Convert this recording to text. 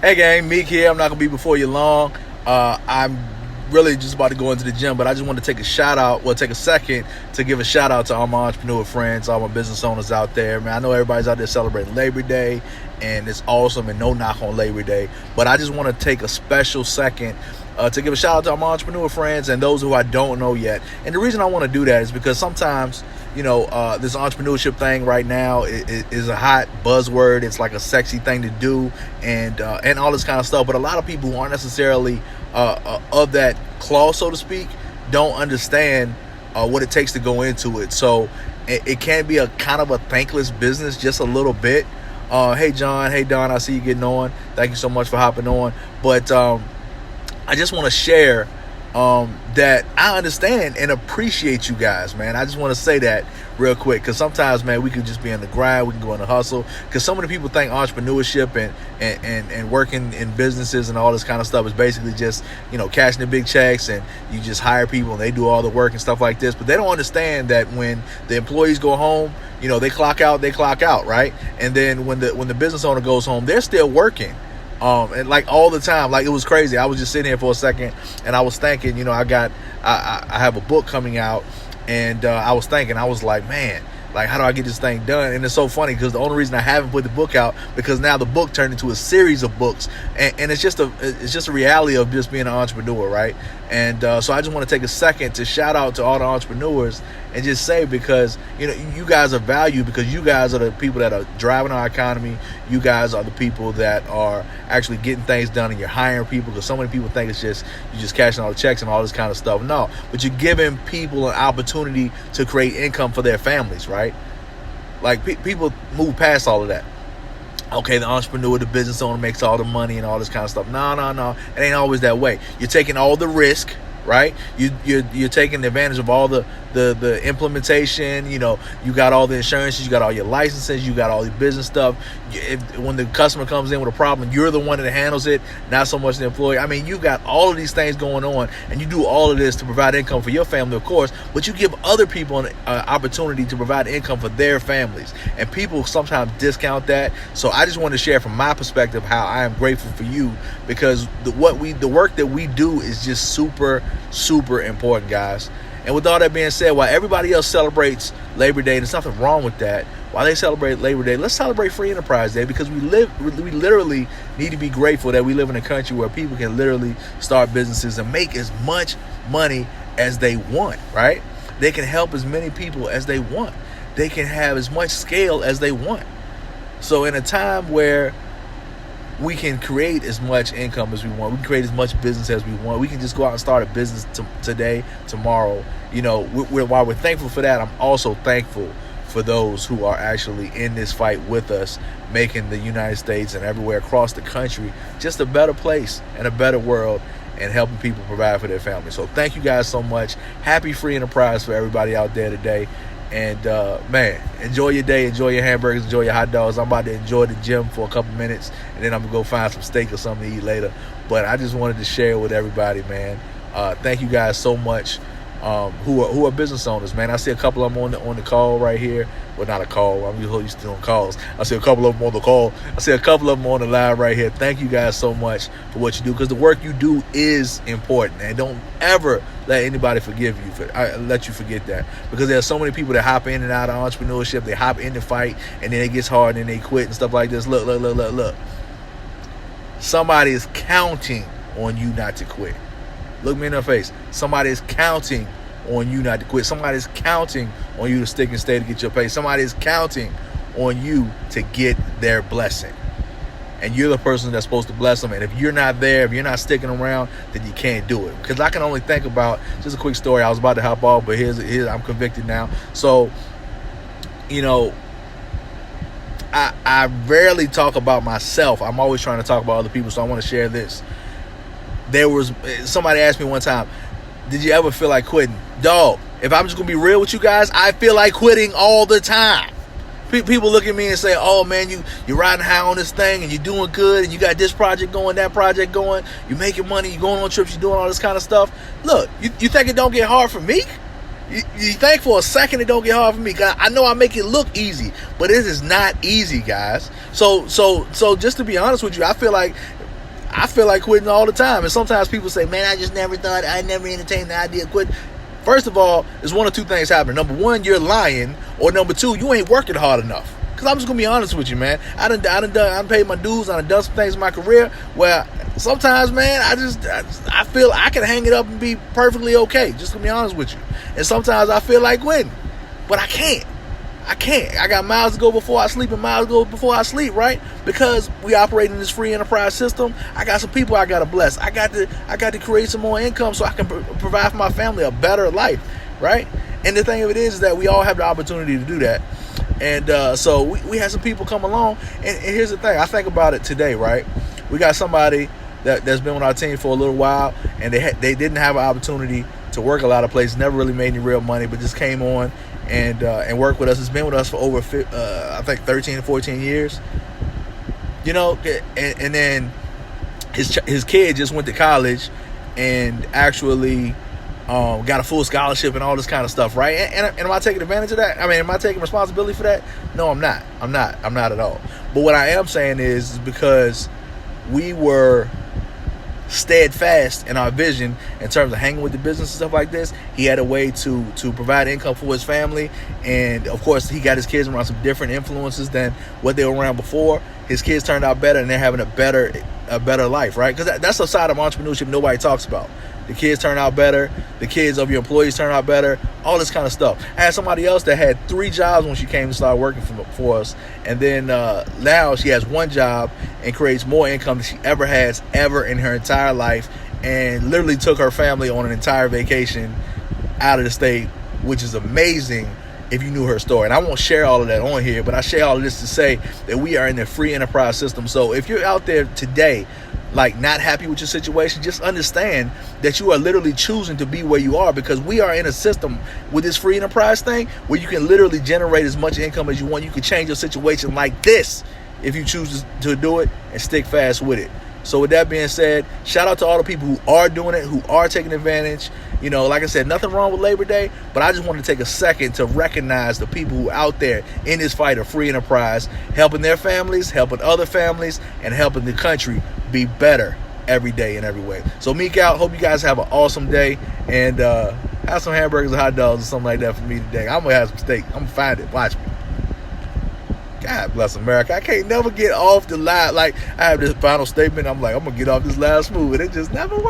Hey gang, Meek here. I'm not gonna be before you long. I'm really just about to go into the gym, but I just want to take a shout out, take a second to give a shout out to all my entrepreneur friends, all my business owners out there. Man, I know everybody's out there celebrating Labor Day, and it's awesome, and no knock on Labor Day, but I just want to take a special second to give a shout out to all my entrepreneur friends and those who I don't know yet. And the reason I want to do that is because sometimes, this entrepreneurship thing right now is a hot buzzword. It's like a sexy thing to do, and all this kind of stuff. But a lot of people who aren't necessarily of that claw, so to speak, don't understand what it takes to go into it. So it can be a kind of a thankless business, just a little bit. Hey John, hey Don, I see you getting on. Thank you so much for hopping on. But I just want to share that I understand and appreciate you guys, man. I just want to say that real quick, because sometimes, man, we could just be in the grind, we can go in the hustle, because so many people think entrepreneurship and working in businesses and all this kind of stuff is basically just, cashing the big checks, and you just hire people and they do all the work and stuff like this. But they don't understand that when the employees go home, they clock out, right? And then when the business owner goes home, they're still working. And like all the time, like it was crazy. I was just sitting here for a second and I was thinking, I have a book coming out, and I was thinking, I was like, man, like, how do I get this thing done? And it's so funny because the only reason I haven't put the book out, because now the book turned into a series of books, and it's just a reality of just being an entrepreneur, right? And so I just want to take a second to shout out to all the entrepreneurs and just say, because you guys are valued, because you guys are the people that are driving our economy. You guys are the people that are actually getting things done, and you're hiring people, because so many people think it's just you just cashing all the checks and all this kind of stuff. No, but you're giving people an opportunity to create income for their families, right? Like people move past all of that. Okay, the entrepreneur, the business owner makes all the money and all this kind of stuff. No. It ain't always that way. You're taking all the risk, right? You're taking advantage of all the implementation. You got all the insurances, you got all your licenses, you got all your business stuff. When the customer comes in with a problem, you're the one that handles it, not so much the employee. I mean, you got all of these things going on, and you do all of this to provide income for your family, of course, but you give other people an opportunity to provide income for their families, and people sometimes discount that. So I just want to share from my perspective how I am grateful for you, because the work that we do is just super, super important, guys. And with all that being said, while everybody else celebrates Labor Day, and there's nothing wrong with that, while they celebrate Labor Day, let's celebrate Free Enterprise Day, because we literally need to be grateful that we live in a country where people can literally start businesses and make as much money as they want, right? They can help as many people as they want. They can have as much scale as they want. So in a time where we can create as much income as we want, we can create as much business as we want, we can just go out and start a business today, tomorrow. While we're thankful for that, I'm also thankful for those who are actually in this fight with us, making the United States and everywhere across the country just a better place and a better world, and helping people provide for their families. So thank you guys so much. Happy Free Enterprise for everybody out there today. And man, enjoy your day, enjoy your hamburgers, enjoy your hot dogs. I'm about to enjoy the gym for a couple minutes, and then I'm gonna go find some steak or something to eat later. But I just wanted to share with everybody, man. Thank you guys so much. Who are business owners, man. I see a couple of them on the call right here. Well, not a call. I'm used to doing calls. I see a couple of them on the call. I see a couple of them on the live right here. Thank you guys so much for what you do, because the work you do is important, and don't ever let anybody let you forget that, because there's so many people that hop in and out of entrepreneurship. They hop in the fight, and then it gets hard, and then they quit and stuff like this. Look. Somebody is counting on you not to quit. Look me in the face. Somebody is counting on you not to quit. Somebody is counting on you to stick and stay to get your pay. Somebody is counting on you to get their blessing. And you're the person that's supposed to bless them. And if you're not there, if you're not sticking around, then you can't do it. Because I can only think about, just a quick story. I was about to hop off, but here's I'm convicted now. So, I rarely talk about myself. I'm always trying to talk about other people. So I want to share this. Somebody asked me one time, did you ever feel like quitting? Dog, if I'm just going to be real with you guys, I feel like quitting all the time. People look at me and say, oh man, you're riding high on this thing, and you're doing good, and you got this project going, that project going, you're making money, you're going on trips, you're doing all this kind of stuff. Look, you think it don't get hard for me? You think for a second it don't get hard for me? I know I make it look easy, but it is not easy, guys. So just to be honest with you, I feel like I feel like quitting all the time. And sometimes people say, man, I never entertained the idea of quitting. First of all, there's one or two things happening. Number one, you're lying. Or number two, you ain't working hard enough. Because I'm just going to be honest with you, man. I paid my dues. I done some things in my career where sometimes, man, I feel I can hang it up and be perfectly okay. Just to be honest with you. And sometimes I feel like quitting. But I can't. I got miles to go before I sleep and miles to go before I sleep, right? Because we operate in this free enterprise system. I got some people I got to bless. I got to create some more income so I can provide for my family a better life, right? And the thing of it is that we all have the opportunity to do that. And so we had some people come along. And here's the thing. I think about it today, right? We got somebody that's been on our team for a little while, and they didn't have an opportunity to work a lot of places, never really made any real money, but just came on and worked with us. It's been with us for over I think 13 or 14 years. You know, and then his kid just went to college and actually got a full scholarship and all this kind of stuff, right? And am I taking advantage of that? I mean, am I taking responsibility for that? No, I'm not. I'm not at all. But what I am saying is because we were steadfast in our vision in terms of hanging with the business and stuff like this. He had a way to provide income for his family, and of course he got his kids around some different influences than what they were around before. His kids turned out better, and they're having a better life, right? Because that's a side of entrepreneurship nobody talks about. The kids turn out better. The kids of your employees turn out better. All this kind of stuff. I had somebody else that had 3 jobs when she came to start working for us. And then now she has 1 job and creates more income than she ever has ever in her entire life. And literally took her family on an entire vacation out of the state, which is amazing if you knew her story. And I won't share all of that on here, but I share all of this to say that we are in the free enterprise system. So if you're out there today like not happy with your situation, just understand that you are literally choosing to be where you are, because we are in a system with this free enterprise thing where you can literally generate as much income as you want. You can change your situation like this if you choose to do it and stick fast with it. So with that being said, shout out to all the people who are doing it, who are taking advantage. You know, like I said, nothing wrong with Labor Day, but I just want to take a second to recognize the people who are out there in this fight of free enterprise, helping their families, helping other families, and helping the country be better every day in every way. So Meek out. Hope you guys have an awesome day, and have some hamburgers and hot dogs or something like that for me today. I'm going to have some steak. I'm going to find it. Watch me. God bless America. I can't never get off the line. Like, I have this final statement. I'm like, I'm going to get off this last move, and it just never works.